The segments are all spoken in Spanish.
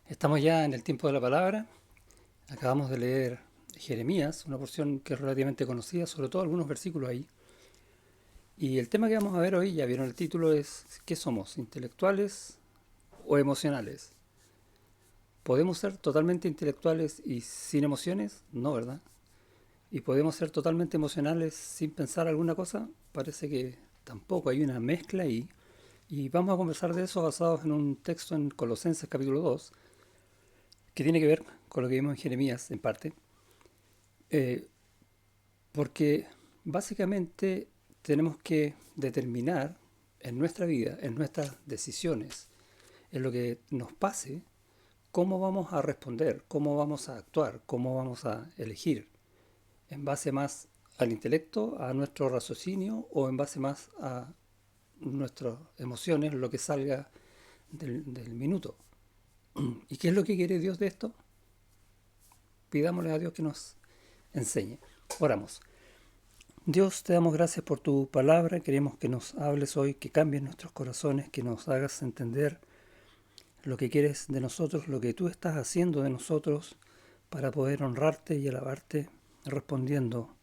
Estamos ya en el tiempo de la palabra. Acabamos de leer Jeremías, una porción que es relativamente conocida, sobre todo algunos versículos ahí. Y el tema que vamos a ver hoy, ya vieron el título, es ¿qué somos? ¿Intelectuales o emocionales? ¿Podemos ser totalmente intelectuales y sin emociones? No, ¿verdad? ¿Y podemos ser totalmente emocionales sin pensar alguna cosa? Parece que tampoco, hay una mezcla ahí. Y vamos a conversar de eso basados en un texto en Colosenses capítulo 2, que tiene que ver con lo que vimos en Jeremías en parte. Eh, Porque básicamente tenemos que determinar en nuestra vida, en nuestras decisiones, en lo que nos pase, cómo vamos a responder, cómo vamos a actuar, cómo vamos a elegir, en base más al intelecto, a nuestro raciocinio o en base más a nuestras emociones, lo que salga del minuto. ¿Y qué es lo que quiere Dios de esto? Pidámosle a Dios que nos enseñe. Oramos. Dios, te damos gracias por tu palabra. Queremos que nos hables hoy, que cambies nuestros corazones, que nos hagas entender lo que quieres de nosotros, lo que tú estás haciendo de nosotros para poder honrarte y alabarte, respondiendo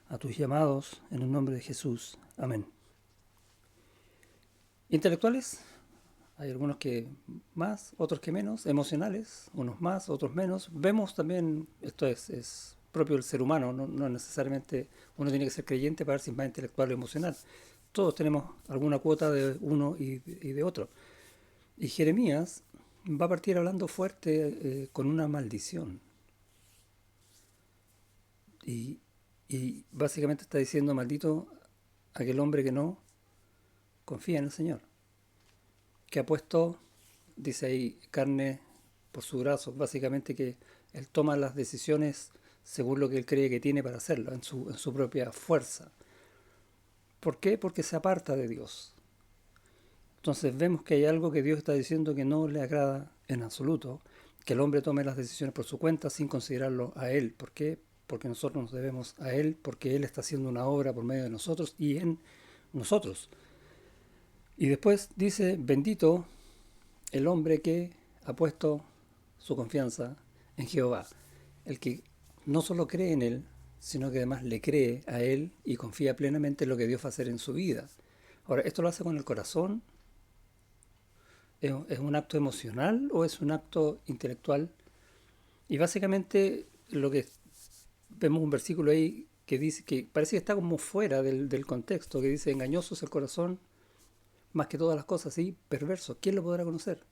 a tus llamados en el nombre de Jesús. Amén. Intelectuales, hay algunos que más, otros que menos. Emocionales, unos más, otros menos. Vemos también, esto es propio del ser humano, no necesariamente uno tiene que ser creyente para ver si es más intelectual o emocional. Todos tenemos alguna cuota de uno y de otro. Y Jeremías va a partir hablando fuerte con una maldición. Y, y básicamente está diciendo, maldito aquel hombre que no confía en el Señor, que ha puesto, dice ahí, carne por su brazo, básicamente que él toma las decisiones según lo que él cree que tiene para hacerlo, en su propia fuerza. ¿Por qué? Porque se aparta de Dios. Entonces vemos que hay algo que Dios está diciendo que no le agrada en absoluto, que el hombre tome las decisiones por su cuenta sin considerarlo a Él. ¿Por qué? Porque nosotros nos debemos a Él, porque Él está haciendo una obra por medio de nosotros y en nosotros. Y después dice, bendito el hombre que ha puesto su confianza en Jehová, el que no solo cree en Él, sino que además le cree a Él y confía plenamente en lo que Dios va a hacer en su vida. Ahora, ¿esto lo hace con el corazón? ¿Es un acto emocional o es un acto intelectual? Y básicamente lo que vemos un versículo ahí que dice que parece que está como fuera del contexto, que dice engañoso es el corazón más que todas las cosas y perverso. ¿Quién lo podrá conocer?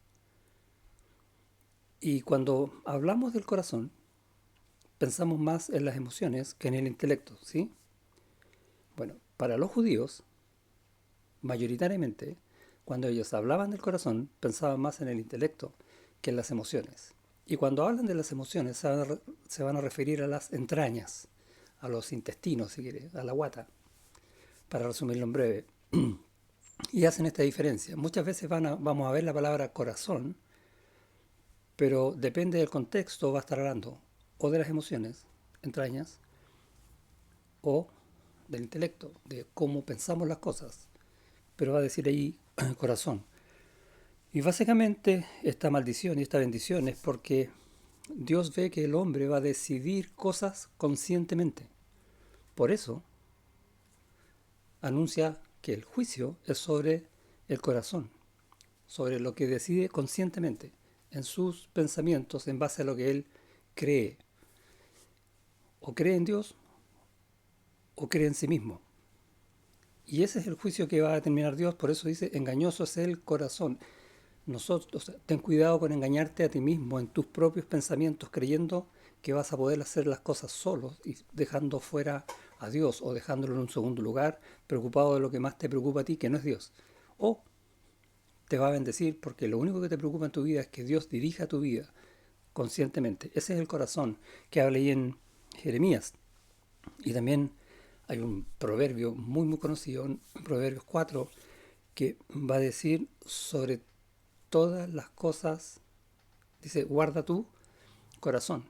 Y cuando hablamos del corazón, pensamos más en las emociones que en el intelecto, ¿sí? Bueno, para los judíos, mayoritariamente, cuando ellos hablaban del corazón, pensaban más en el intelecto que en las emociones. Y cuando hablan de las emociones, se van a referir a las entrañas, a los intestinos, si quiere, a la guata, para resumirlo en breve. Y hacen esta diferencia. Muchas veces vamos a ver la palabra corazón, pero depende del contexto, va a estar hablando o de las emociones, entrañas, o del intelecto, de cómo pensamos las cosas. Pero va a decir ahí corazón. Y básicamente esta maldición y esta bendición es porque Dios ve que el hombre va a decidir cosas conscientemente. Por eso anuncia que el juicio es sobre el corazón, sobre lo que decide conscientemente, en sus pensamientos, en base a lo que él cree. O cree en Dios o cree en sí mismo. Y ese es el juicio que va a determinar Dios, por eso dice, engañoso es el corazón. Nosotros, o sea, ten cuidado con engañarte a ti mismo en tus propios pensamientos, creyendo que vas a poder hacer las cosas solos y dejando fuera a Dios o dejándolo en un segundo lugar, preocupado de lo que más te preocupa a ti, que no es Dios. O te va a bendecir porque lo único que te preocupa en tu vida es que Dios dirija tu vida conscientemente. Ese es el corazón que habla ahí en Jeremías. Y también hay un proverbio muy conocido, en Proverbios 4, que va a decir sobre todas las cosas, dice, guarda tu corazón.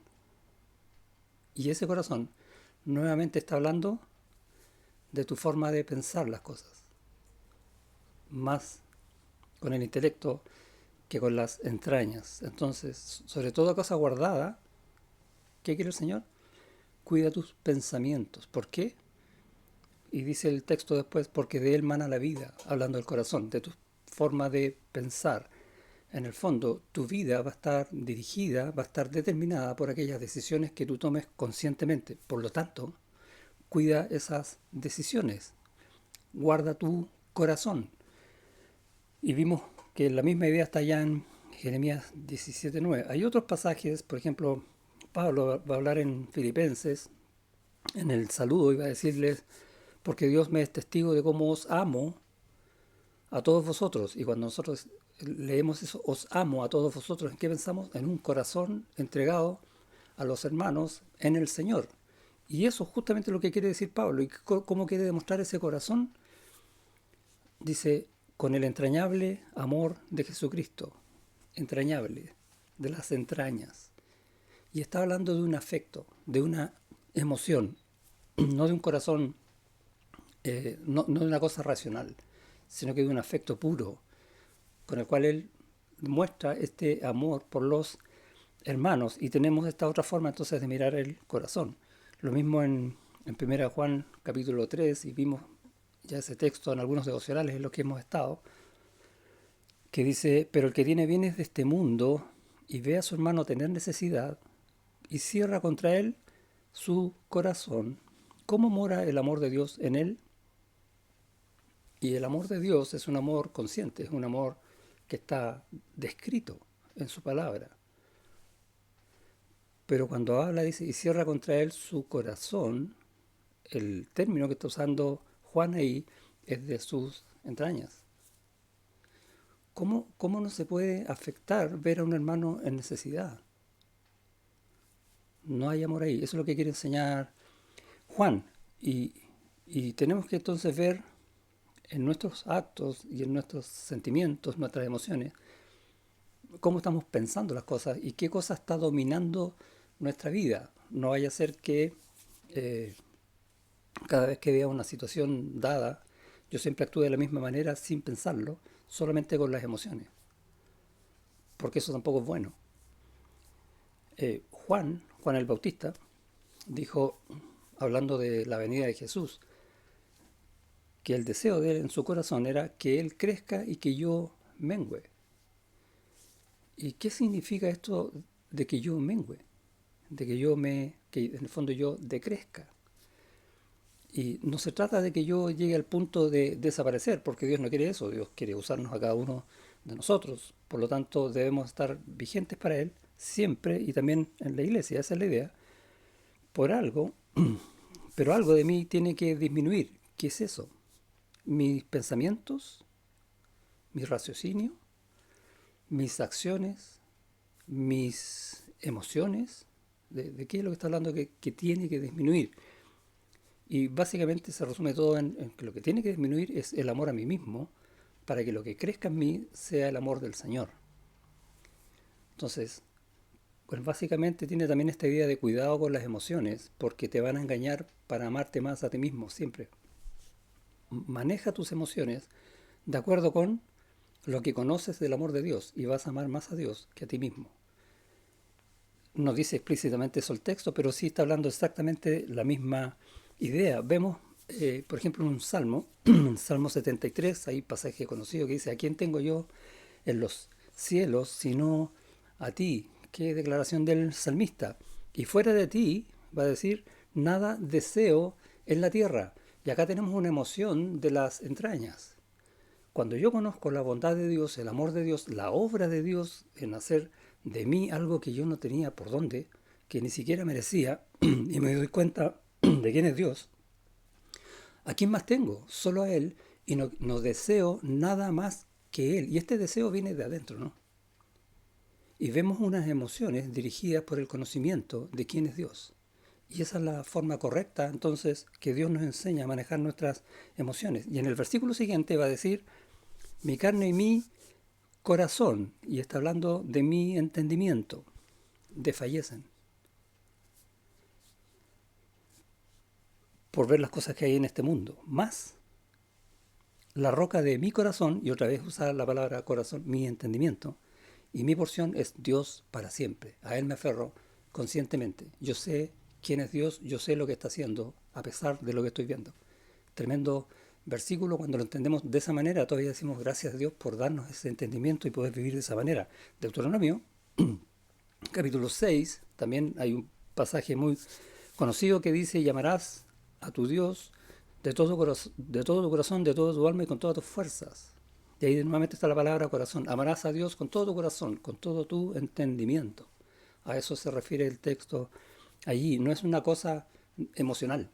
Y ese corazón nuevamente está hablando de tu forma de pensar las cosas. Más con el intelecto que con las entrañas. Entonces, sobre toda cosa guardada, ¿qué quiere el Señor? Cuida tus pensamientos. ¿Por qué? Y dice el texto después, porque de él mana la vida, hablando del corazón, de tu forma de pensar. En el fondo, tu vida va a estar dirigida, va a estar determinada por aquellas decisiones que tú tomes conscientemente. Por lo tanto, cuida esas decisiones. Guarda tu corazón. Y vimos que la misma idea está ya en Jeremías 17:9. Hay otros pasajes, por ejemplo, Pablo va a hablar en Filipenses, en el saludo iba a decirles, porque Dios me es testigo de cómo os amo a todos vosotros. Y cuando nosotros leemos eso, os amo a todos vosotros, ¿en qué pensamos? En un corazón entregado a los hermanos en el Señor. Y eso es justamente lo que quiere decir Pablo. ¿Y cómo quiere demostrar ese corazón? Dice, con el entrañable amor de Jesucristo. Entrañable, de las entrañas. Y está hablando de un afecto, de una emoción, no de un corazón, no de una cosa racional, sino que de un afecto puro, con el cual él muestra este amor por los hermanos. Y tenemos esta otra forma entonces de mirar el corazón. Lo mismo en 1 Juan capítulo 3, y vimos ya ese texto en algunos devocionales en los que hemos estado, que dice, pero el que tiene bienes de este mundo y ve a su hermano tener necesidad y cierra contra él su corazón, ¿cómo mora el amor de Dios en él? Y el amor de Dios es un amor consciente, es un amor que está descrito en su palabra. Pero cuando habla, dice, y cierra contra él su corazón, el término que está usando Juan ahí es de sus entrañas. ¿Cómo no se puede afectar ver a un hermano en necesidad? No hay amor ahí. Eso es lo que quiere enseñar Juan. Y tenemos que entonces ver en nuestros actos y en nuestros sentimientos, nuestras emociones, cómo estamos pensando las cosas y qué cosa está dominando nuestra vida. No vaya a ser que eh, cada vez que vea una situación dada, yo siempre actúe de la misma manera sin pensarlo, solamente con las emociones, porque eso tampoco es bueno. Juan el Bautista, dijo, hablando de la venida de Jesús, que el deseo de él en su corazón era que él crezca y que yo mengüe. ¿Y qué significa esto de que yo mengüe? De que en el fondo yo decrezca. Y no se trata de que yo llegue al punto de desaparecer, porque Dios no quiere eso, Dios quiere usarnos a cada uno de nosotros. Por lo tanto, debemos estar vigentes para Él siempre y también en la iglesia, esa es la idea, por algo, pero algo de mí tiene que disminuir. ¿Qué es eso? Mis pensamientos, mi raciocinio, mis acciones, mis emociones. ¿De qué es lo que está hablando que tiene que disminuir? Y básicamente se resume todo en que lo que tiene que disminuir es el amor a mí mismo para que lo que crezca en mí sea el amor del Señor. Entonces, pues básicamente tiene también esta idea de cuidado con las emociones porque te van a engañar para amarte más a ti mismo siempre. Maneja tus emociones de acuerdo con lo que conoces del amor de Dios y vas a amar más a Dios que a ti mismo. No dice explícitamente eso el texto, pero sí está hablando exactamente la misma idea. Vemos, por ejemplo, en un salmo, en Salmo 73, hay pasaje conocido que dice, ¿a quién tengo yo en los cielos sino a ti? Qué declaración del salmista. Y fuera de ti, va a decir, nada deseo en la tierra. Y acá tenemos una emoción de las entrañas. Cuando yo conozco la bondad de Dios, el amor de Dios, la obra de Dios en hacer de mí algo que yo no tenía por dónde, que ni siquiera merecía, y me doy cuenta de quién es Dios, ¿a quién más tengo? Solo a Él, y no deseo nada más que Él. Y este deseo viene de adentro, ¿no? Y vemos unas emociones dirigidas por el conocimiento de quién es Dios. Y esa es la forma correcta, entonces, que Dios nos enseña a manejar nuestras emociones. Y en el versículo siguiente va a decir, mi carne y mi corazón, y está hablando de mi entendimiento, desfallecen por ver las cosas que hay en este mundo. Más la roca de mi corazón, y otra vez usar la palabra corazón, mi entendimiento, Y mi porción es Dios para siempre. A Él me aferro conscientemente. Yo sé quién es Dios, yo sé lo que está haciendo, a pesar de lo que estoy viendo. Tremendo versículo, cuando lo entendemos de esa manera, todavía decimos gracias a Dios por darnos ese entendimiento y poder vivir de esa manera. Deuteronomio, capítulo 6, también hay un pasaje muy conocido que dice, llamarás a tu Dios de todo, de todo tu corazón, de toda tu alma y con todas tus fuerzas. Y ahí nuevamente está la palabra corazón. Amarás a Dios con todo tu corazón, con todo tu entendimiento. A eso se refiere el texto allí. No es una cosa emocional,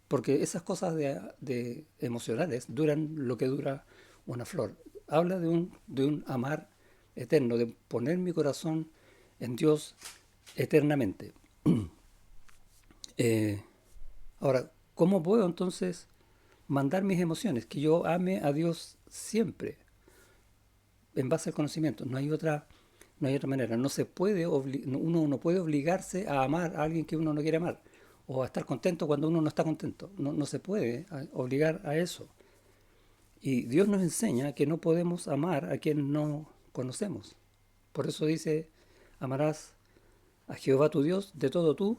porque esas cosas de emocionales duran lo que dura una flor. Habla de un amar eterno, de poner mi corazón en Dios eternamente. Eh, Ahora, ¿cómo puedo entonces mandar mis emociones? Que yo ame a Dios siempre, en base al conocimiento. No hay otra manera. No se puede, uno no puede obligarse a amar a alguien que uno no quiere amar. O a estar contento cuando uno no está contento. No, no se puede obligar a eso. Y Dios nos enseña que no podemos amar a quien no conocemos. Por eso dice, amarás a Jehová tu Dios de todo tu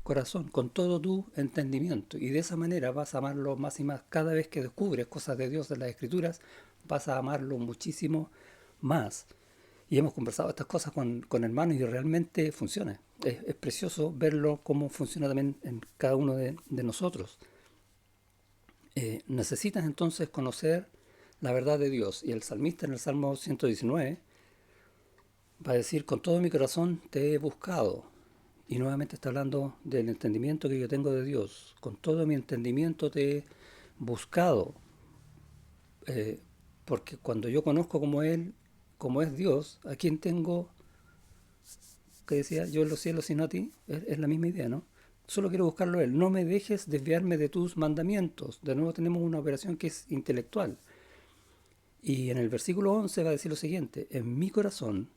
corazón, con todo tu entendimiento. Y de esa manera vas a amarlo más y más. Cada vez que descubres cosas de Dios en las Escrituras, vas a amarlo muchísimo más. Y hemos conversado estas cosas con hermanos y realmente funciona. Es precioso verlo cómo funciona también en cada uno de nosotros. Necesitas entonces conocer la verdad de Dios. Y el salmista en el Salmo 119 va a decir, con todo mi corazón te he buscado. Y nuevamente está hablando del entendimiento que yo tengo de Dios. Con todo mi entendimiento te he buscado. Eh, Porque cuando yo conozco como Él, como es Dios, a quien tengo, que decía, yo en los cielos sino a ti, es la misma idea, ¿no? Solo quiero buscarlo a Él. No me dejes desviarme de tus mandamientos. De nuevo tenemos una operación que es intelectual. Y en el versículo 11 va a decir lo siguiente, en mi corazón,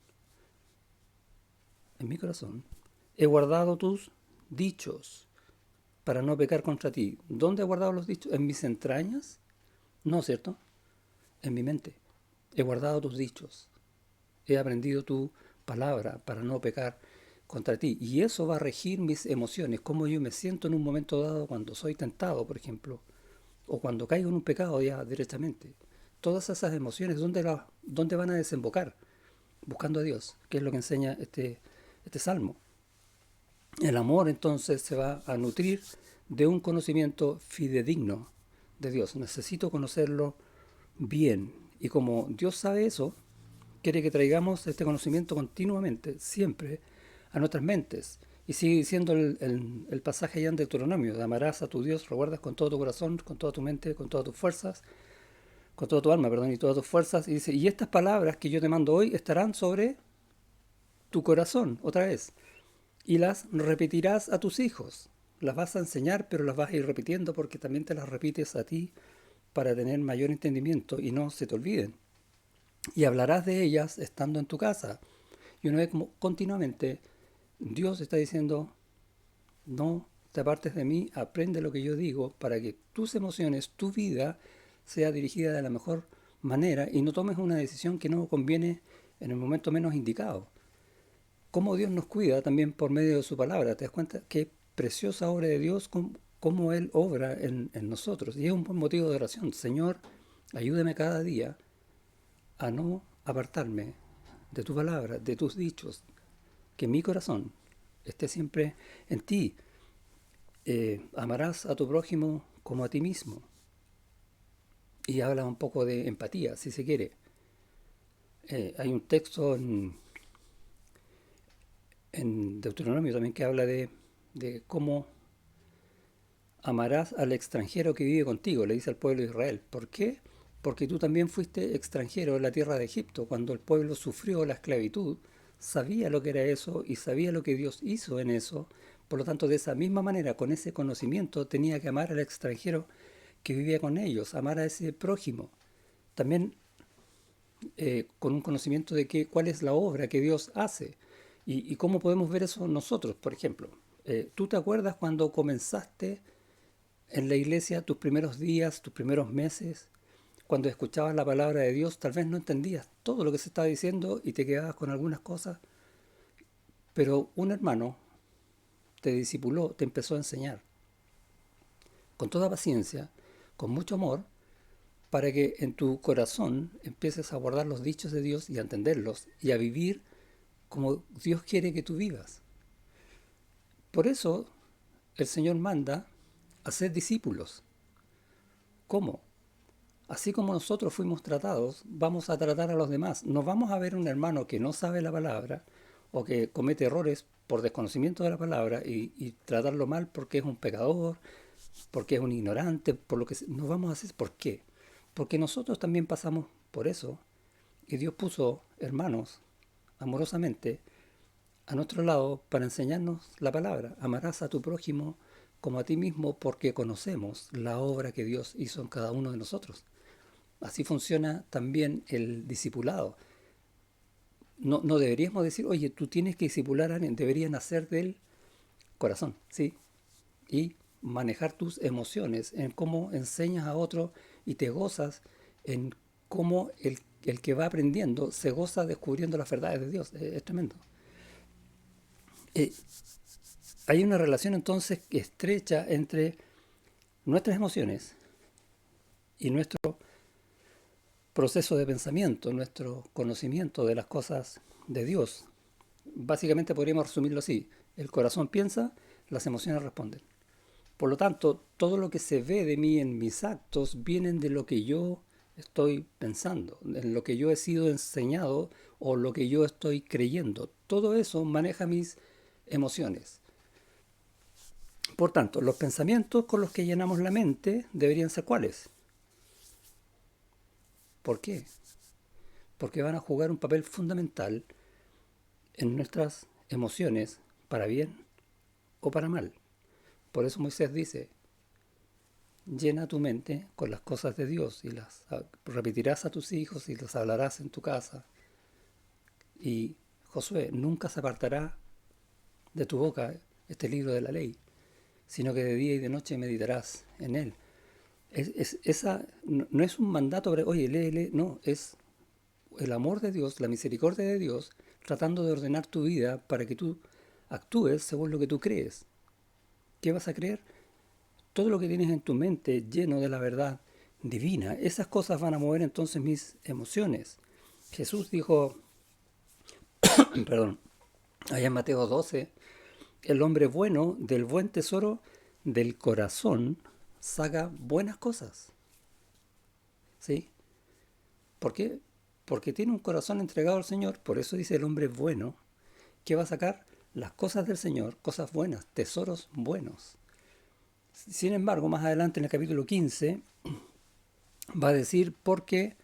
he guardado tus dichos para no pecar contra ti. ¿Dónde he guardado los dichos? ¿En mis entrañas? No, ¿cierto? En mi mente. He guardado tus dichos. He aprendido tu palabra para no pecar contra ti. Y eso va a regir mis emociones, cómo yo me siento en un momento dado cuando soy tentado, por ejemplo, o cuando caigo en un pecado ya directamente. Todas esas emociones, ¿dónde van a desembocar? Buscando a Dios, que es lo que enseña este salmo. El amor entonces se va a nutrir de un conocimiento fidedigno de Dios. Necesito conocerlo bien. Y como Dios sabe eso, quiere que traigamos este conocimiento continuamente, siempre, a nuestras mentes. Y sigue diciendo el pasaje allá en Deuteronomio, amarás a tu Dios, recuerdas con todo tu corazón, con toda tu mente, con todas tus fuerzas, con toda tu alma, perdón, y todas tus fuerzas. Y dice, y estas palabras que yo te mando hoy estarán sobre tu corazón, otra vez, y las repetirás a tus hijos. Las vas a enseñar, pero las vas a ir repitiendo porque también te las repites a ti para tener mayor entendimiento y no se te olviden. Y hablarás de ellas estando en tu casa. Y una vez como continuamente Dios está diciendo, no te apartes de mí, aprende lo que yo digo para que tus emociones, tu vida, sea dirigida de la mejor manera y no tomes una decisión que no conviene en el momento menos indicado. Cómo Dios nos cuida también por medio de su palabra. ¿Te das cuenta qué preciosa obra de Dios, cómo Él obra en nosotros? Y es un buen motivo de oración. Señor, ayúdame cada día a no apartarme de tu palabra, de tus dichos, que mi corazón esté siempre en ti. Amarás a tu prójimo como a ti mismo. Y habla un poco de empatía, si se quiere. Hay un texto en Deuteronomio también que habla de cómo amarás al extranjero que vive contigo, le dice al pueblo de Israel. ¿Por qué? Porque tú también fuiste extranjero en la tierra de Egipto. Cuando el pueblo sufrió la esclavitud, sabía lo que era eso y sabía lo que Dios hizo en eso. Por lo tanto, de esa misma manera, con ese conocimiento, tenía que amar al extranjero que vivía con ellos, amar a ese prójimo. También con un conocimiento de cuál es la obra que Dios hace y cómo podemos ver eso nosotros. Por ejemplo, ¿tú te acuerdas cuando comenzaste en la iglesia tus primeros días, tus primeros meses? cuando escuchabas la palabra de Dios, tal vez no entendías todo lo que se estaba diciendo y te quedabas con algunas cosas, pero un hermano te discipuló, te empezó a enseñar con toda paciencia, con mucho amor, para que en tu corazón empieces a guardar los dichos de Dios y a entenderlos y a vivir como Dios quiere que tú vivas. Por eso el Señor manda a ser discípulos. ¿Cómo? Así como nosotros fuimos tratados, vamos a tratar a los demás. No vamos a ver un hermano que no sabe la palabra o que comete errores por desconocimiento de la palabra y tratarlo mal porque es un pecador, porque es un ignorante, por lo que no vamos a hacer. ¿Por qué? Porque nosotros también pasamos por eso y Dios puso hermanos amorosamente a nuestro lado para enseñarnos la palabra. Amarás a tu prójimo como a ti mismo porque conocemos la obra que Dios hizo en cada uno de nosotros. Así funciona también el discipulado. No deberíamos decir, oye, tú tienes que discipular a alguien, debería nacer del corazón, ¿sí? Y manejar tus emociones, en cómo enseñas a otro y te gozas en cómo el que va aprendiendo se goza descubriendo las verdades de Dios. Es tremendo. Eh, Hay una relación entonces estrecha entre nuestras emociones y nuestro proceso de pensamiento, nuestro conocimiento de las cosas de Dios. Básicamente podríamos resumirlo así. El corazón piensa, las emociones responden. Por lo tanto, todo lo que se ve de mí en mis actos vienen de lo que yo estoy pensando, en lo que yo he sido enseñado o lo que yo estoy creyendo. Todo eso maneja mis emociones. Por tanto, los pensamientos con los que llenamos la mente deberían ser ¿cuáles? ¿Por qué? Porque van a jugar un papel fundamental en nuestras emociones, para bien o para mal. Por eso Moisés dice, llena tu mente con las cosas de Dios y las repetirás a tus hijos y las hablarás en tu casa. Y Josué, nunca se apartará de tu boca este libro de la ley, sino que de día y de noche meditarás en él. Esa no es un mandato, oye, lee, no, es el amor de Dios, la misericordia de Dios, tratando de ordenar tu vida para que tú actúes según lo que tú crees. ¿Qué vas a creer? Todo lo que tienes en tu mente lleno de la verdad divina. Esas cosas van a mover entonces mis emociones. Jesús dijo, perdón, allá en Mateo 12, el hombre bueno del buen tesoro del corazón saca buenas cosas. ¿Sí? ¿Por qué? Porque tiene un corazón entregado al Señor, por eso dice el hombre bueno, que va a sacar las cosas del Señor, cosas buenas, tesoros buenos. Sin embargo, más adelante en el capítulo 15 va a decir porque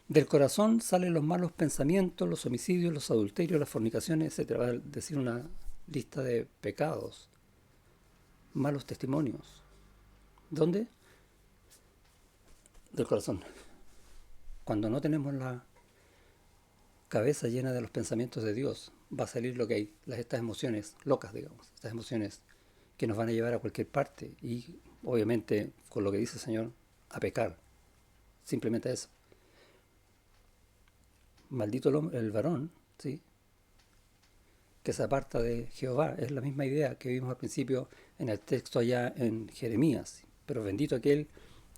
del corazón salen los malos pensamientos, los homicidios, los adulterios, las fornicaciones, etcétera. Va a decir una lista de pecados, malos testimonios. ¿Dónde? Del corazón. Cuando no tenemos la cabeza llena de los pensamientos de Dios, va a salir lo que hay, estas emociones locas, digamos, estas emociones que nos van a llevar a cualquier parte y obviamente, con lo que dice el Señor, a pecar. Simplemente eso. Maldito el varón, ¿sí? Que se aparta de Jehová. Es la misma idea que vimos al principio en el texto allá en Jeremías. Pero bendito aquel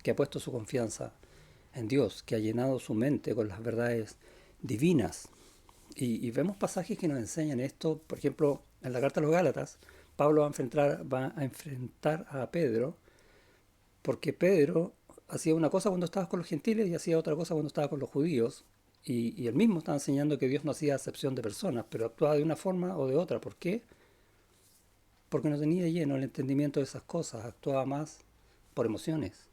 que ha puesto su confianza en Dios, que ha llenado su mente con las verdades divinas. Y vemos pasajes que nos enseñan esto. Por ejemplo, en la carta a los Gálatas, Pablo va a enfrentar a Pedro, porque Pedro hacía una cosa cuando estaba con los gentiles y hacía otra cosa cuando estaba con los judíos. Y él mismo estaba enseñando que Dios no hacía acepción de personas, pero actuaba de una forma o de otra. ¿Por qué? Porque no tenía lleno el entendimiento de esas cosas, actuaba más por emociones.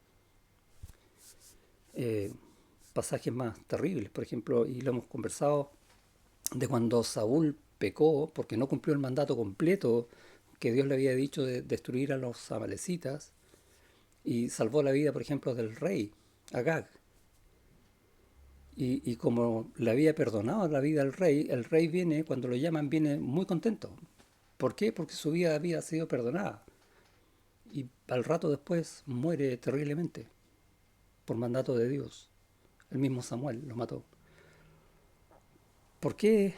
Eh, Pasajes más terribles, por ejemplo, y lo hemos conversado, de cuando Saúl pecó porque no cumplió el mandato completo que Dios le había dicho de destruir a los amalecitas y salvó la vida, por ejemplo, del rey, Agag. Y como le había perdonado la vida al rey, el rey viene, cuando lo llaman, viene muy contento. ¿Por qué? Porque su vida había sido perdonada. Y al rato después muere terriblemente por mandato de Dios. el mismo Samuel lo mató. ¿Por qué?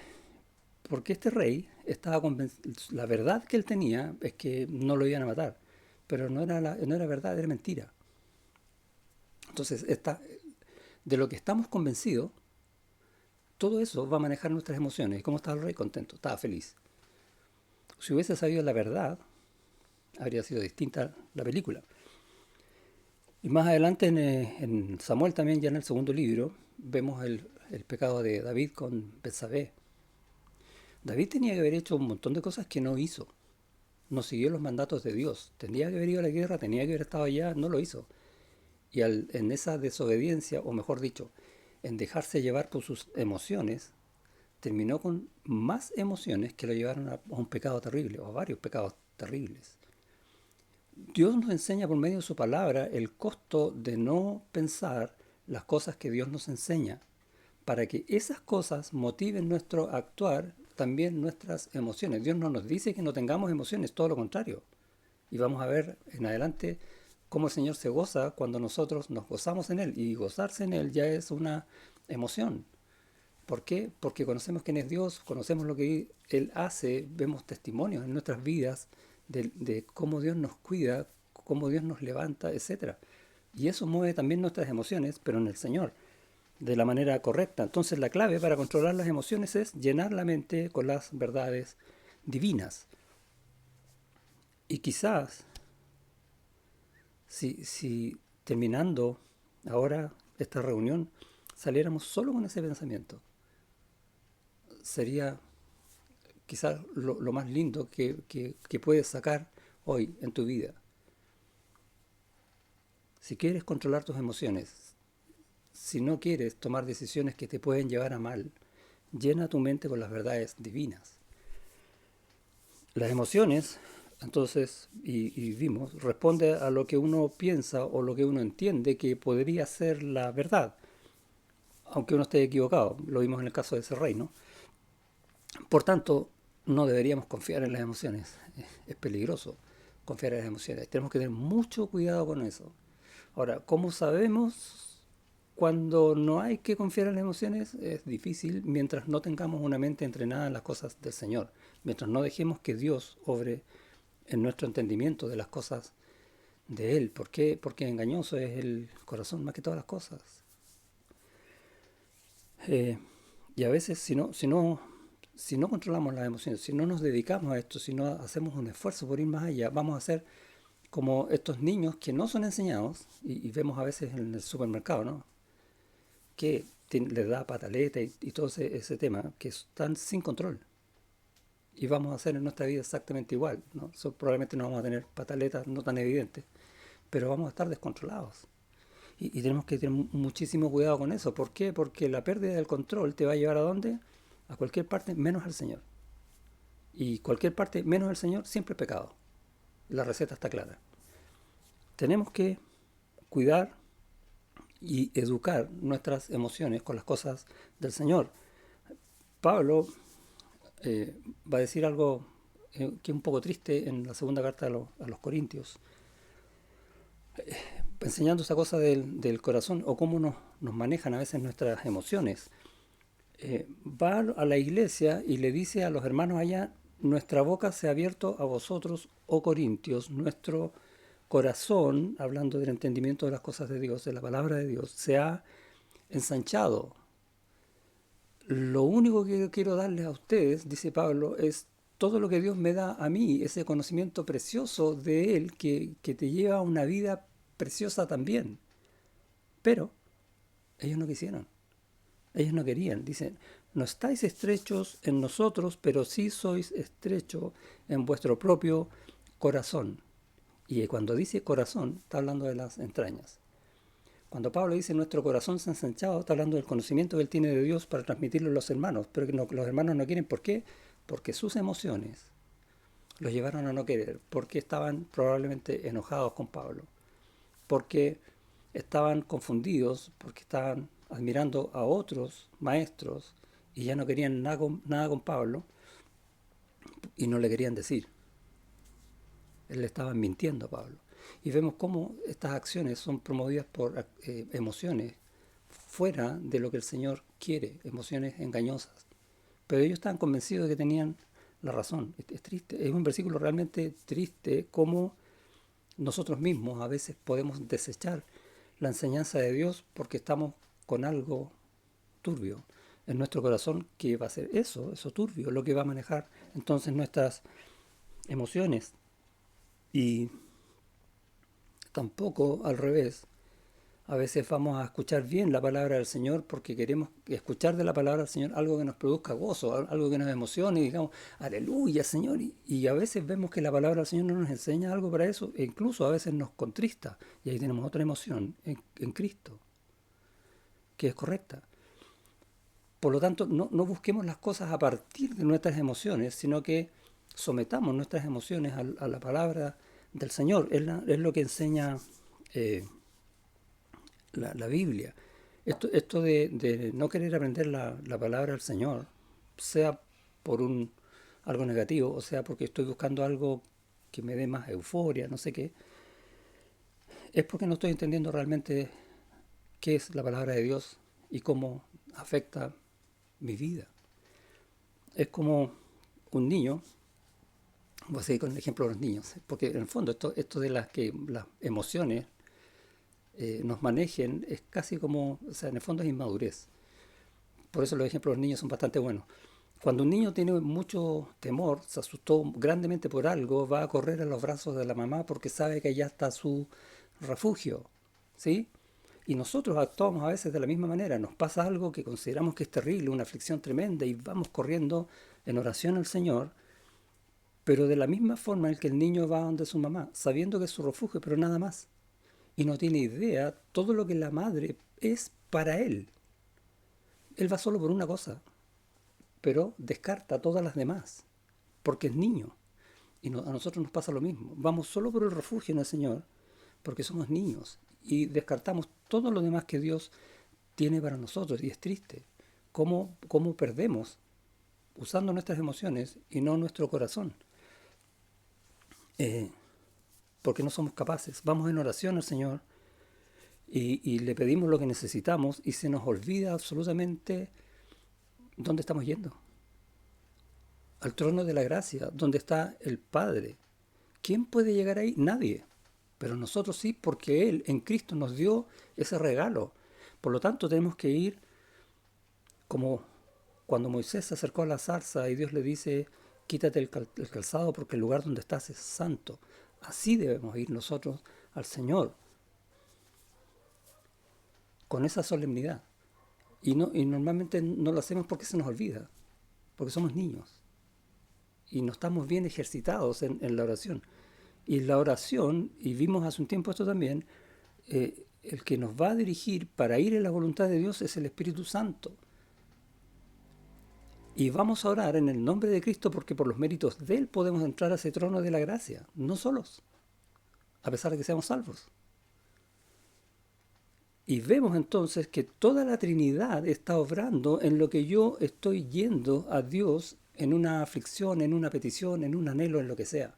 Porque este rey estaba convencido, la verdad que él tenía es que no lo iban a matar, pero no era verdad, era mentira. Entonces, de lo que estamos convencidos, todo eso va a manejar nuestras emociones. ¿Y cómo estaba el rey? Contento, estaba feliz. Si hubiese sabido la verdad, habría sido distinta la película. Y más adelante en Samuel también, ya en el segundo libro, vemos el pecado de David con Betsabé. David tenía que haber hecho un montón de cosas que no hizo. No siguió los mandatos de Dios. Tenía que haber ido a la guerra, tenía que haber estado allá, no lo hizo. Y en esa desobediencia, o mejor dicho, en dejarse llevar por sus emociones, terminó con más emociones que lo llevaron a un pecado terrible, o a varios pecados terribles. Dios nos enseña por medio de su palabra el costo de no pensar las cosas que Dios nos enseña, para que esas cosas motiven nuestro actuar, también nuestras emociones. Dios no nos dice que no tengamos emociones, todo lo contrario. Y vamos a ver en adelante cómo el Señor se goza cuando nosotros nos gozamos en Él. Y gozarse en Él ya es una emoción. ¿Por qué? Porque conocemos quién es Dios, conocemos lo que Él hace, vemos testimonios en nuestras vidas de cómo Dios nos cuida, cómo Dios nos levanta, etcétera. Y eso mueve también nuestras emociones, pero en el Señor, de la manera correcta. Entonces la clave para controlar las emociones es llenar la mente con las verdades divinas. Y quizás, si terminando ahora esta reunión, saliéramos solo con ese pensamiento, sería quizás lo más lindo que puedes sacar hoy en tu vida. Si quieres controlar tus emociones, si no quieres tomar decisiones que te pueden llevar a mal, llena tu mente con las verdades divinas. Las emociones, entonces, y vimos, responde a lo que uno piensa o lo que uno entiende que podría ser la verdad, aunque uno esté equivocado. Lo vimos en el caso de ese rey, ¿no? Por tanto, no deberíamos confiar en las emociones. Es peligroso confiar en las emociones. Tenemos que tener mucho cuidado con eso. Ahora, ¿cómo sabemos cuando no hay que confiar en las emociones? Es difícil mientras no tengamos una mente entrenada en las cosas del Señor. Mientras no dejemos que Dios obre en nuestro entendimiento de las cosas de Él. ¿Por qué? Porque engañoso es el corazón más que todas las cosas. Eh, y a veces si no controlamos las emociones, si no nos dedicamos a esto, si no hacemos un esfuerzo por ir más allá, vamos a ser como estos niños que no son enseñados, y vemos a veces en el supermercado, ¿no? Que les da pataleta y todo ese tema, que están sin control. Y vamos a hacer en nuestra vida exactamente igual, ¿no? Probablemente no vamos a tener pataletas no tan evidentes, pero vamos a estar descontrolados. Y tenemos que tener muchísimo cuidado con eso. ¿Por qué? Porque la pérdida del control te va a llevar a dónde? A cualquier parte menos al Señor. Y cualquier parte menos al Señor siempre es pecado. La receta está clara. Tenemos que cuidar y educar nuestras emociones con las cosas del Señor. Pablo va a decir algo que es un poco triste en la segunda carta a los Corintios, enseñando esa cosa del corazón o cómo nos manejan a veces nuestras emociones. Va a la iglesia y le dice a los hermanos allá, nuestra boca se ha abierto a vosotros, oh Corintios, nuestro corazón, hablando del entendimiento de las cosas de Dios, de la palabra de Dios, se ha ensanchado. Lo único que quiero darles a ustedes, dice Pablo, es todo lo que Dios me da a mí, ese conocimiento precioso de Él que te lleva a una vida preciosa también. Pero ellos no quisieron. Ellos no querían. Dicen, no estáis estrechos en nosotros, pero sí sois estrechos en vuestro propio corazón. Y cuando dice corazón, está hablando de las entrañas. Cuando Pablo dice nuestro corazón se ha ensanchado, está hablando del conocimiento que él tiene de Dios para transmitirlo a los hermanos. Pero que los hermanos no quieren. ¿Por qué? Porque sus emociones los llevaron a no querer. Porque estaban probablemente enojados con Pablo. Porque estaban confundidos, porque estaban admirando a otros maestros y ya no querían nada con Pablo y no le querían decir. Él le estaba mintiendo a Pablo. Y vemos cómo estas acciones son promovidas por emociones fuera de lo que el Señor quiere, emociones engañosas. Pero ellos estaban convencidos de que tenían la razón. Es triste, es un versículo realmente triste como nosotros mismos a veces podemos desechar la enseñanza de Dios porque estamos con algo turbio en nuestro corazón que va a ser eso turbio, lo que va a manejar entonces nuestras emociones. Y tampoco al revés. A veces vamos a escuchar bien la palabra del Señor porque queremos escuchar de la palabra del Señor algo que nos produzca gozo, algo que nos emocione y digamos, aleluya Señor. Y a veces vemos que la palabra del Señor no nos enseña algo para eso e incluso a veces nos contrista. Y ahí tenemos otra emoción en Cristo, que es correcta. Por lo tanto, no busquemos las cosas a partir de nuestras emociones, sino que sometamos nuestras emociones a la palabra del Señor. Es lo que enseña la Biblia. Esto de no querer aprender la palabra del Señor, sea por algo negativo, o sea porque estoy buscando algo que me dé más euforia, no sé qué, es porque no estoy entendiendo realmente qué es la palabra de Dios y cómo afecta mi vida. Es como un niño, voy a seguir con el ejemplo de los niños, porque en el fondo esto de las emociones nos manejen es casi como, o sea, en el fondo es inmadurez. Por eso los ejemplos de los niños son bastante buenos. Cuando un niño tiene mucho temor, se asustó grandemente por algo, va a correr a los brazos de la mamá porque sabe que allá está su refugio, ¿sí? Y nosotros actuamos a veces de la misma manera. Nos pasa algo que consideramos que es terrible, una aflicción tremenda, y vamos corriendo en oración al Señor, pero de la misma forma en que el niño va donde su mamá, sabiendo que es su refugio, pero nada más. Y no tiene idea todo lo que la madre es para él. Él va solo por una cosa, pero descarta todas las demás, porque es niño. Y a nosotros nos pasa lo mismo. Vamos solo por el refugio en el Señor, porque somos niños. Y descartamos todo lo demás que Dios tiene para nosotros. Y es triste. ¿Cómo perdemos usando nuestras emociones y no nuestro corazón? Eh, porque no somos capaces. Vamos en oración al Señor y le pedimos lo que necesitamos y se nos olvida absolutamente dónde estamos yendo. Al trono de la gracia, donde está el Padre. ¿Quién puede llegar ahí? Nadie. Pero nosotros sí, porque Él en Cristo nos dio ese regalo. Por lo tanto, tenemos que ir como cuando Moisés se acercó a la zarza y Dios le dice, quítate el calzado porque el lugar donde estás es santo. Así debemos ir nosotros al Señor, con esa solemnidad. Y normalmente no lo hacemos porque se nos olvida, porque somos niños y no estamos bien ejercitados en la oración. Y la oración, y vimos hace un tiempo esto también, el que nos va a dirigir para ir en la voluntad de Dios es el Espíritu Santo. Y vamos a orar en el nombre de Cristo porque por los méritos de Él podemos entrar a ese trono de la gracia, no solos, a pesar de que seamos salvos. Y vemos entonces que toda la Trinidad está obrando en lo que yo estoy yendo a Dios en una aflicción, en una petición, en un anhelo, en lo que sea.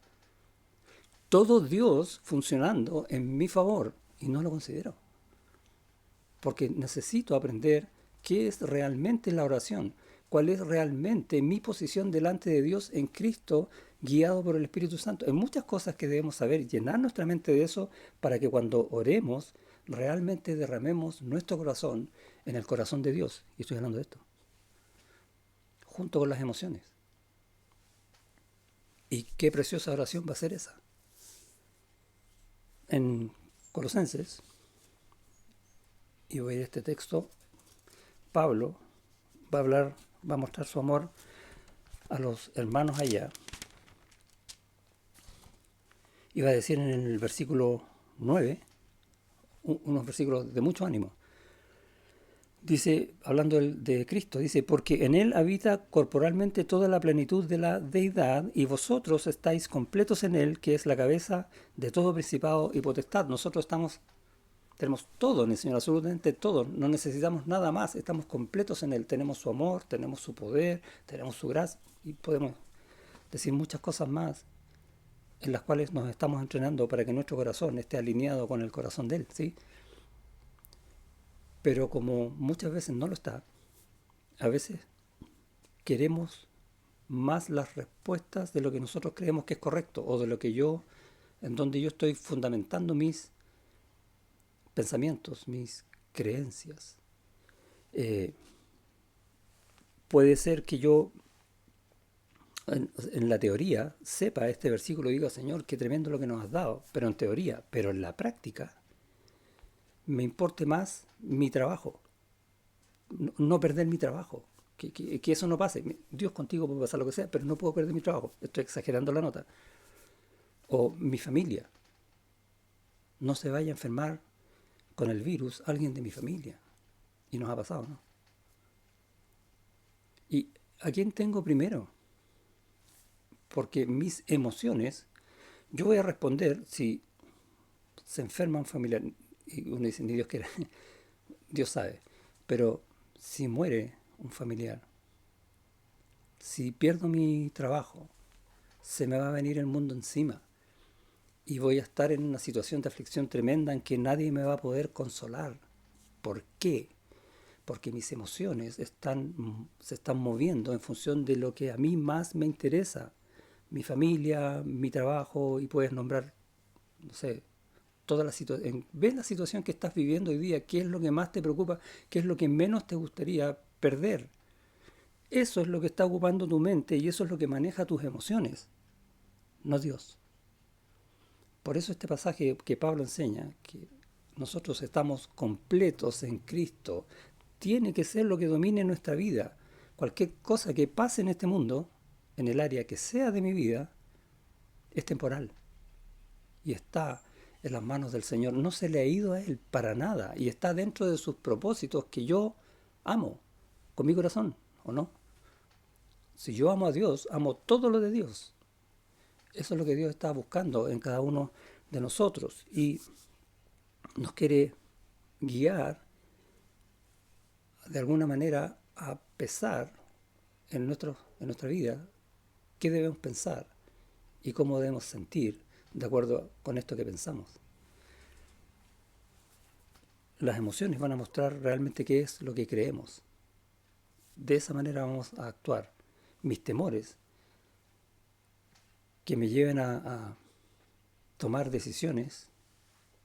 Todo Dios funcionando en mi favor y no lo considero. Porque necesito aprender qué es realmente la oración, cuál es realmente mi posición delante de Dios en Cristo, guiado por el Espíritu Santo. Hay muchas cosas que debemos saber, llenar nuestra mente de eso para que cuando oremos realmente derramemos nuestro corazón en el corazón de Dios. Y estoy hablando de esto, junto con las emociones. Y qué preciosa oración va a ser esa. En Colosenses, y voy a ir a este texto, Pablo va a mostrar su amor a los hermanos allá. Y va a decir en el versículo 9, unos versículos de mucho ánimo. Dice, hablando de Cristo, dice, porque en Él habita corporalmente toda la plenitud de la deidad y vosotros estáis completos en Él, que es la cabeza de todo principado y potestad. Nosotros tenemos todo en el Señor, absolutamente todo. No necesitamos nada más. Estamos completos en Él. Tenemos su amor, tenemos su poder, tenemos su gracia y podemos decir muchas cosas más en las cuales nos estamos entrenando para que nuestro corazón esté alineado con el corazón de Él, ¿sí? Pero como muchas veces no lo está, a veces queremos más las respuestas de lo que nosotros creemos que es correcto o de lo que en donde yo estoy fundamentando mis pensamientos, mis creencias. Eh, Puede ser que yo en la teoría sepa este versículo y diga, Señor, qué tremendo lo que nos has dado, pero en teoría, pero en la práctica me importe más mi trabajo, no perder mi trabajo, que eso no pase. Dios contigo puede pasar lo que sea, pero no puedo perder mi trabajo. Estoy exagerando la nota. O mi familia, no se vaya a enfermar con el virus alguien de mi familia. Y nos ha pasado, ¿no? ¿Y a quién tengo primero? Porque mis emociones, yo voy a responder si se enferma un familiar, y uno dice, ni Dios quiere, Dios sabe, pero si muere un familiar, si pierdo mi trabajo, se me va a venir el mundo encima y voy a estar en una situación de aflicción tremenda en que nadie me va a poder consolar. ¿Por qué? Porque mis emociones se están moviendo en función de lo que a mí más me interesa. Mi familia, mi trabajo, y puedes nombrar, no sé, toda la situación. Ves la situación que estás viviendo hoy día, qué es lo que más te preocupa, qué es lo que menos te gustaría perder. Eso es lo que está ocupando tu mente y eso es lo que maneja tus emociones, no Dios. Por eso este pasaje que Pablo enseña, que nosotros estamos completos en Cristo, tiene que ser lo que domine nuestra vida. Cualquier cosa que pase en este mundo, en el área que sea de mi vida, es temporal y está en las manos del Señor. No se le ha ido a Él para nada y está dentro de sus propósitos que yo amo con mi corazón, ¿o no? Si yo amo a Dios, amo todo lo de Dios. Eso es lo que Dios está buscando en cada uno de nosotros y nos quiere guiar de alguna manera a pesar en nuestra vida qué debemos pensar y cómo debemos sentir de acuerdo con esto que pensamos. Las emociones van a mostrar realmente qué es lo que creemos. De esa manera vamos a actuar. Mis temores que me lleven a tomar decisiones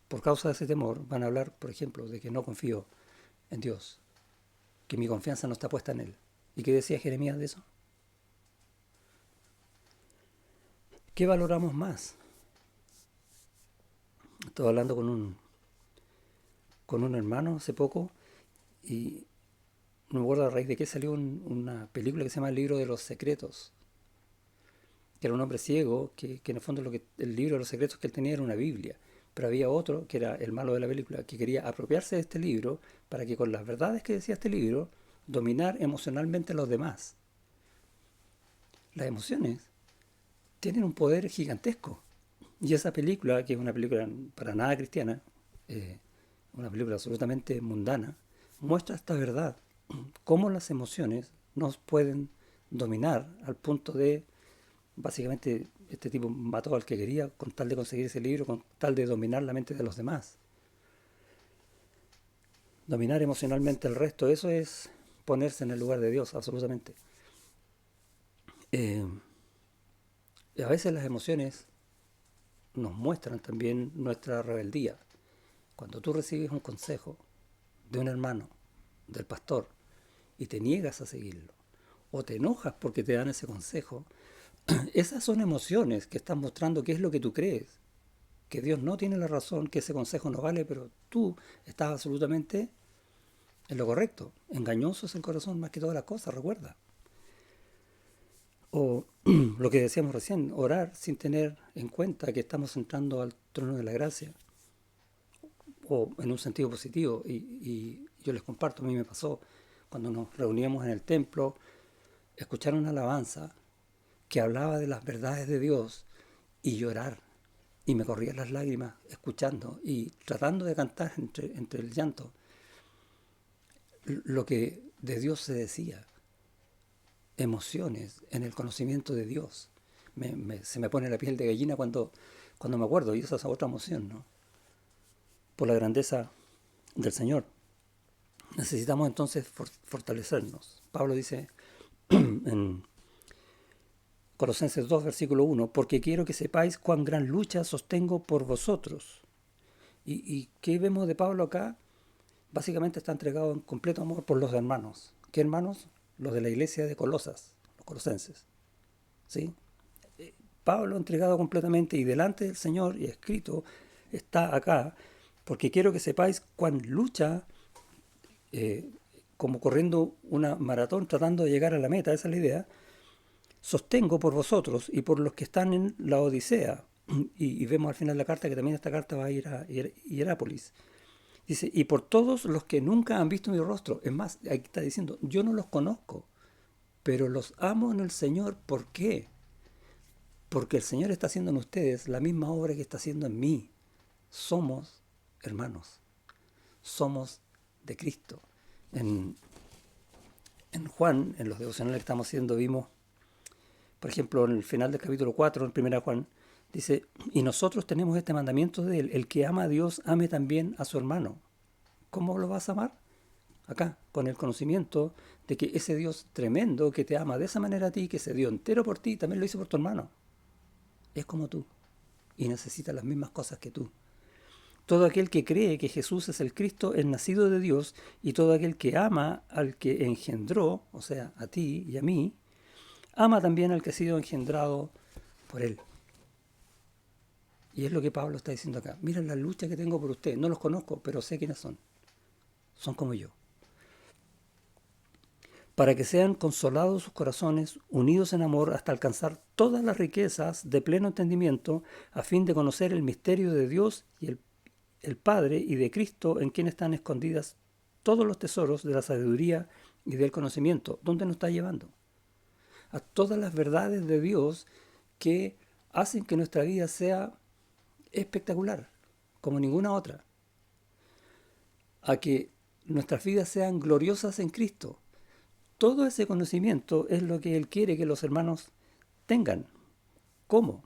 por causa de ese temor van a hablar, por ejemplo, de que no confío en Dios, que mi confianza no está puesta en Él. ¿Y qué decía Jeremías de eso? ¿Qué valoramos más? Estaba hablando con un hermano hace poco y no me acuerdo a raíz de qué salió una película que se llama El libro de los secretos, que era un hombre ciego, que en el fondo el libro de los secretos que él tenía era una Biblia, pero había otro, que era el malo de la película, que quería apropiarse de este libro para que con las verdades que decía este libro, dominar emocionalmente a los demás. Las emociones tienen un poder gigantesco. Y esa película, que es una película para nada cristiana, eh, una película absolutamente mundana, muestra esta verdad, cómo las emociones nos pueden dominar al punto de, básicamente, este tipo mató al que quería con tal de conseguir ese libro, con tal de dominar la mente de los demás. Dominar emocionalmente el resto, eso es ponerse en el lugar de Dios, absolutamente. Eh, a veces las emociones nos muestran también nuestra rebeldía. Cuando tú recibes un consejo de un hermano, del pastor, y te niegas a seguirlo, o te enojas porque te dan ese consejo, esas son emociones que están mostrando qué es lo que tú crees, que Dios no tiene la razón, que ese consejo no vale, pero tú estás absolutamente en lo correcto. Engañoso es el corazón más que todas las cosas, recuerda. O lo que decíamos recién, orar sin tener en cuenta que estamos entrando al trono de la gracia, o en un sentido positivo, y yo les comparto, a mí me pasó, cuando nos reuníamos en el templo, escuchar una alabanza que hablaba de las verdades de Dios y llorar, y me corrían las lágrimas escuchando y tratando de cantar entre el llanto lo que de Dios se decía, emociones en el conocimiento de Dios. Se me pone la piel de gallina cuando me acuerdo, y esa es otra emoción, ¿no? Por la grandeza del Señor. Necesitamos entonces fortalecernos. Pablo dice en Colosenses 2, versículo 1, porque quiero que sepáis cuán gran lucha sostengo por vosotros. ¿Y qué vemos de Pablo acá? Básicamente está entregado en completo amor por los hermanos. ¿Qué hermanos? Los de la iglesia de Colosas, los colosenses. ¿Sí? Pablo entregado completamente y delante del Señor y escrito está acá, porque quiero que sepáis cuán lucha, eh, como corriendo una maratón tratando de llegar a la meta, esa es la idea, sostengo por vosotros y por los que están en la Odisea. Y vemos al final de la carta que también esta carta va a ir a Hierápolis. Dice, y por todos los que nunca han visto mi rostro. Es más, aquí está diciendo, yo no los conozco, pero los amo en el Señor. ¿Por qué? Porque el Señor está haciendo en ustedes la misma obra que está haciendo en mí. Somos hermanos, somos de Cristo. En, en Juan, en los devocionales que estamos haciendo, vimos, por ejemplo, en el final del capítulo 4, en 1 Juan, dice, y nosotros tenemos este mandamiento de él, el que ama a Dios, ame también a su hermano. ¿Cómo lo vas a amar? Acá, con el conocimiento de que ese Dios tremendo que te ama de esa manera a ti, que se dio entero por ti, también lo hizo por tu hermano. Es como tú y necesita las mismas cosas que tú. Todo aquel que cree que Jesús es el Cristo es nacido de Dios, y todo aquel que ama al que engendró, o sea, a ti y a mí, ama también al que ha sido engendrado por él. Y es lo que Pablo está diciendo acá. Miren la lucha que tengo por ustedes. No los conozco, pero sé quiénes son. Son como yo. Para que sean consolados sus corazones, unidos en amor hasta alcanzar todas las riquezas de pleno entendimiento, a fin de conocer el misterio de Dios y el Padre y de Cristo, en quien están escondidas todos los tesoros de la sabiduría y del conocimiento. ¿Dónde nos está llevando? A todas las verdades de Dios que hacen que nuestra vida sea espectacular, como ninguna otra. A que nuestras vidas sean gloriosas en Cristo. Todo ese conocimiento es lo que Él quiere que los hermanos tengan. ¿Cómo?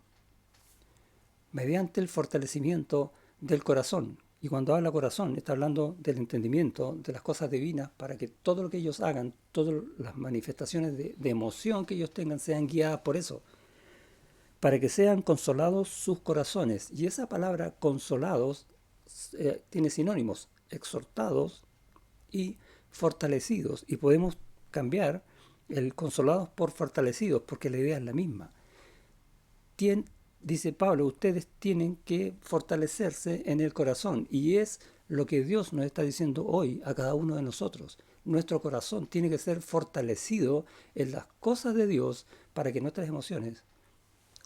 Mediante el fortalecimiento del corazón. Y cuando habla corazón, está hablando del entendimiento, de las cosas divinas, para que todo lo que ellos hagan, todas las manifestaciones de emoción que ellos tengan, sean guiadas por eso. Para que sean consolados sus corazones. Y esa palabra consolados tiene sinónimos, exhortados y fortalecidos. Y podemos cambiar el consolados por fortalecidos, porque la idea es la misma. Dice Pablo, ustedes tienen que fortalecerse en el corazón, y es lo que Dios nos está diciendo hoy a cada uno de nosotros. Nuestro corazón tiene que ser fortalecido en las cosas de Dios para que nuestras emociones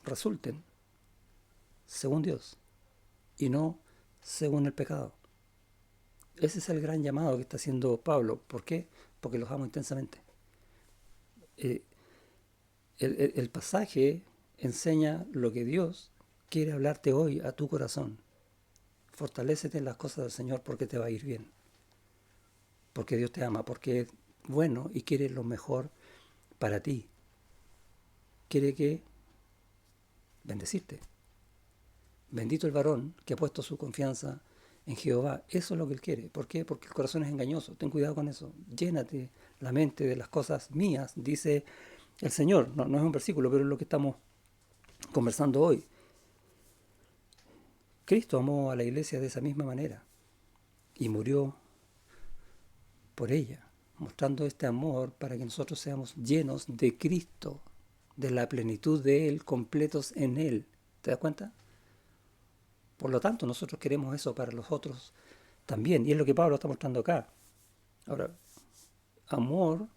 resulten según Dios y no según el pecado. Ese es el gran llamado que está haciendo Pablo. ¿Por qué? Porque los amo intensamente. Eh, el pasaje enseña lo que Dios quiere hablarte hoy a tu corazón. Fortalécete en las cosas del Señor porque te va a ir bien. Porque Dios te ama, porque es bueno y quiere lo mejor para ti. Quiere que bendecirte. Bendito el varón que ha puesto su confianza en Jehová. Eso es lo que Él quiere. ¿Por qué? Porque el corazón es engañoso. Ten cuidado con eso. Llénate la mente de las cosas mías, dice el Señor. No, no es un versículo, pero es lo que estamos conversando hoy. Cristo amó a la iglesia de esa misma manera y murió por ella, mostrando este amor para que nosotros seamos llenos de Cristo, de la plenitud de Él, completos en Él. ¿Te das cuenta? Por lo tanto, nosotros queremos eso para los otros también, y es lo que Pablo está mostrando acá. Ahora, amor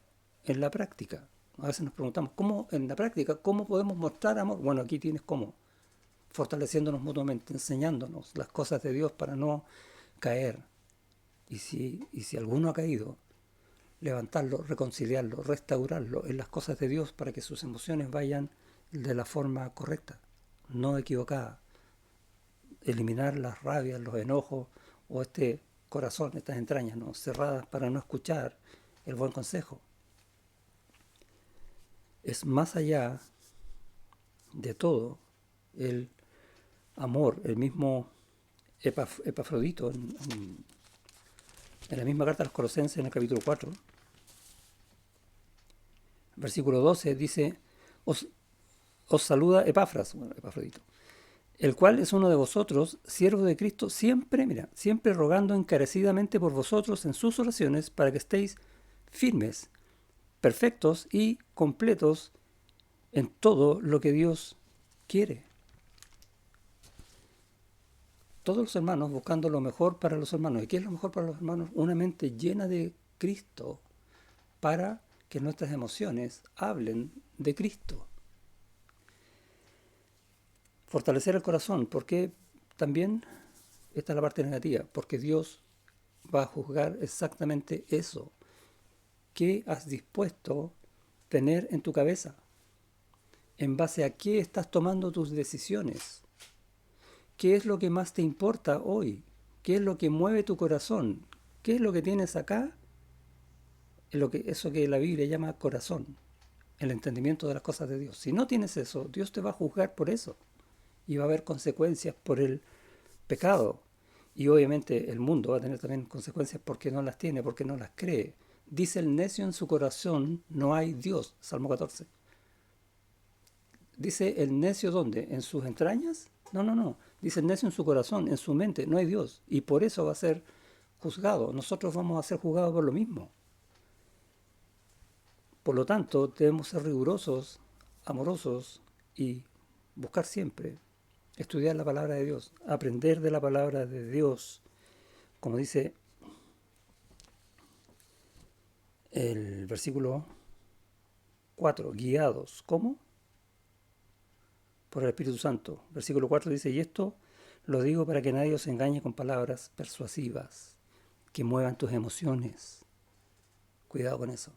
en la práctica. A veces nos preguntamos, ¿cómo en la práctica, cómo podemos mostrar amor? Bueno, aquí tienes cómo. Fortaleciéndonos mutuamente, enseñándonos las cosas de Dios para no caer. Y si alguno ha caído, levantarlo, reconciliarlo, restaurarlo en las cosas de Dios para que sus emociones vayan de la forma correcta, no equivocada. Eliminar las rabias, los enojos o este corazón, estas entrañas, ¿no?, cerradas para no escuchar el buen consejo. Es más allá de todo el amor. El mismo Epafrodito En la misma carta a los Colosenses, en el capítulo 4, versículo 12, dice, os, os saluda Epafras, bueno, Epafrodito, el cual es uno de vosotros, siervo de Cristo, siempre, mira, siempre rogando encarecidamente por vosotros en sus oraciones para que estéis firmes, perfectos y completos en todo lo que Dios quiere. Todos los hermanos buscando lo mejor para los hermanos. ¿Y qué es lo mejor para los hermanos? Una mente llena de Cristo para que nuestras emociones hablen de Cristo. Fortalecer el corazón, porque también esta es la parte negativa, porque Dios va a juzgar exactamente eso. ¿Qué has dispuesto tener en tu cabeza? ¿En base a qué estás tomando tus decisiones? ¿Qué es lo que más te importa hoy? ¿Qué es lo que mueve tu corazón? ¿Qué es lo que tienes acá? Eso que la Biblia llama corazón, el entendimiento de las cosas de Dios. Si no tienes eso, Dios te va a juzgar por eso. Y va a haber consecuencias por el pecado. Y obviamente el mundo va a tener también consecuencias porque no las tiene, porque no las cree. Dice el necio en su corazón, no hay Dios. Salmo 14. Dice el necio, ¿dónde? ¿En sus entrañas? No, no, no. Dice el necio en su corazón, en su mente, no hay Dios. Y por eso va a ser juzgado. Nosotros vamos a ser juzgados por lo mismo. Por lo tanto, debemos ser rigurosos, amorosos y buscar siempre estudiar la palabra de Dios, aprender de la palabra de Dios, como dice el versículo 4, guiados. ¿Cómo? Por el Espíritu Santo. Versículo 4 dice, y esto lo digo para que nadie os engañe con palabras persuasivas, que muevan tus emociones. Cuidado con eso.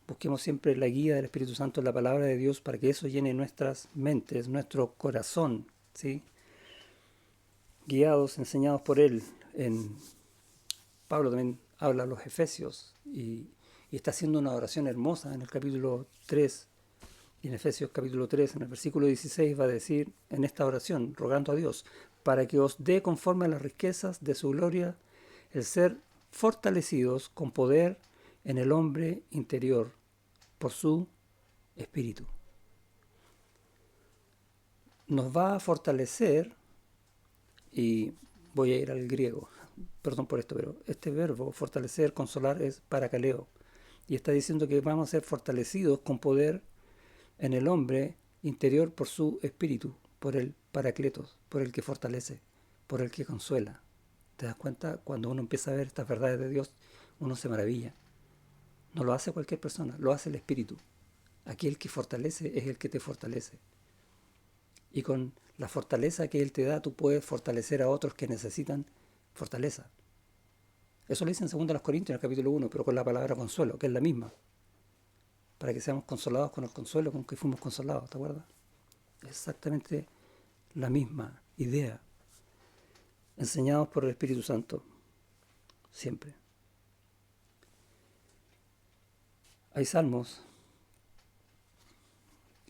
Busquemos siempre la guía del Espíritu Santo en la palabra de Dios para que eso llene nuestras mentes, nuestro corazón, ¿sí? Guiados, enseñados por Él. Pablo también habla a los Efesios y está haciendo una oración hermosa en el capítulo 3. Y en Efesios capítulo 3, en el versículo 16, va a decir en esta oración, rogando a Dios, para que os dé conforme a las riquezas de su gloria el ser fortalecidos con poder en el hombre interior por su espíritu. Nos va a fortalecer, y voy a ir al griego, perdón por esto, pero este verbo, fortalecer, consolar, es parakaleo. Y está diciendo que vamos a ser fortalecidos con poder en el hombre interior por su espíritu, por el paracletos, por el que fortalece, por el que consuela. ¿Te das cuenta? Cuando uno empieza a ver estas verdades de Dios, uno se maravilla. No lo hace cualquier persona, lo hace el Espíritu. Aquí el que fortalece es el que te fortalece. Y con la fortaleza que Él te da, tú puedes fortalecer a otros que necesitan fortaleza. Eso lo dice en 2 Corintios, en el capítulo 1, pero con la palabra consuelo, que es la misma. Para que seamos consolados con el consuelo con que fuimos consolados, ¿te acuerdas? Exactamente la misma idea. Enseñados por el Espíritu Santo, siempre. Hay salmos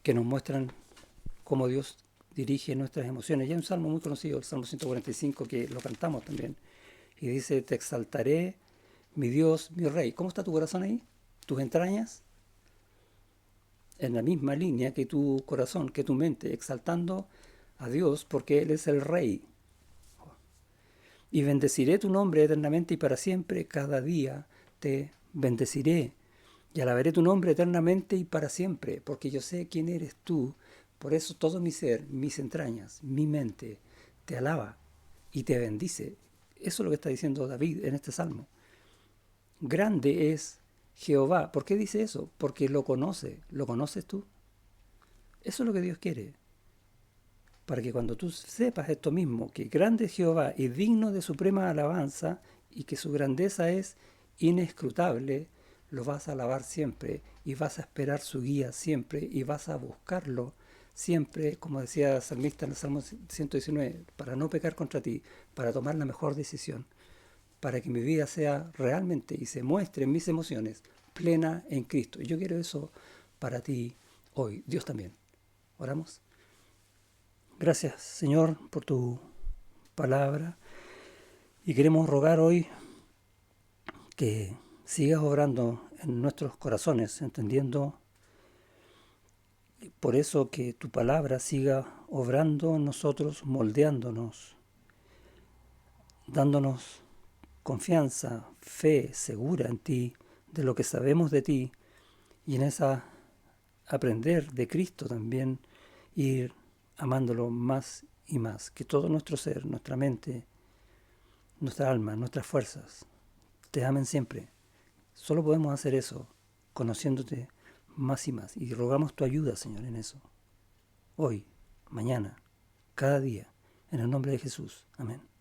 que nos muestran cómo Dios dirige nuestras emociones. Y hay un salmo muy conocido, el Salmo 145, que lo cantamos también. Y dice, te exaltaré, mi Dios, mi Rey. ¿Cómo está tu corazón ahí? ¿Tus entrañas? En la misma línea que tu corazón, que tu mente, exaltando a Dios porque Él es el Rey. Y bendeciré tu nombre eternamente y para siempre, cada día te bendeciré. Y alabaré tu nombre eternamente y para siempre, porque yo sé quién eres tú. Por eso todo mi ser, mis entrañas, mi mente, te alaba y te bendice. Eso es lo que está diciendo David en este salmo. Grande es Jehová. ¿Por qué dice eso? Porque lo conoce. ¿Lo conoces tú? Eso es lo que Dios quiere. Para que cuando tú sepas esto mismo, que grande es Jehová y digno de suprema alabanza, y que su grandeza es inescrutable, lo vas a alabar siempre y vas a esperar su guía siempre y vas a buscarlo siempre, como decía el salmista en el Salmo 119, para no pecar contra ti, para tomar la mejor decisión, para que mi vida sea realmente y se muestre en mis emociones plena en Cristo. Y yo quiero eso para ti hoy. Dios también. ¿Oramos? Gracias, Señor, por tu palabra. Y queremos rogar hoy que sigas obrando en nuestros corazones, entendiendo por eso que tu palabra siga obrando en nosotros, moldeándonos, dándonos confianza, fe segura en ti, de lo que sabemos de ti, y en esa aprender de Cristo también, ir amándolo más y más, que todo nuestro ser, nuestra mente, nuestra alma, nuestras fuerzas, te amen siempre. Solo podemos hacer eso, conociéndote más y más, y rogamos tu ayuda, Señor, en eso, hoy, mañana, cada día, en el nombre de Jesús. Amén.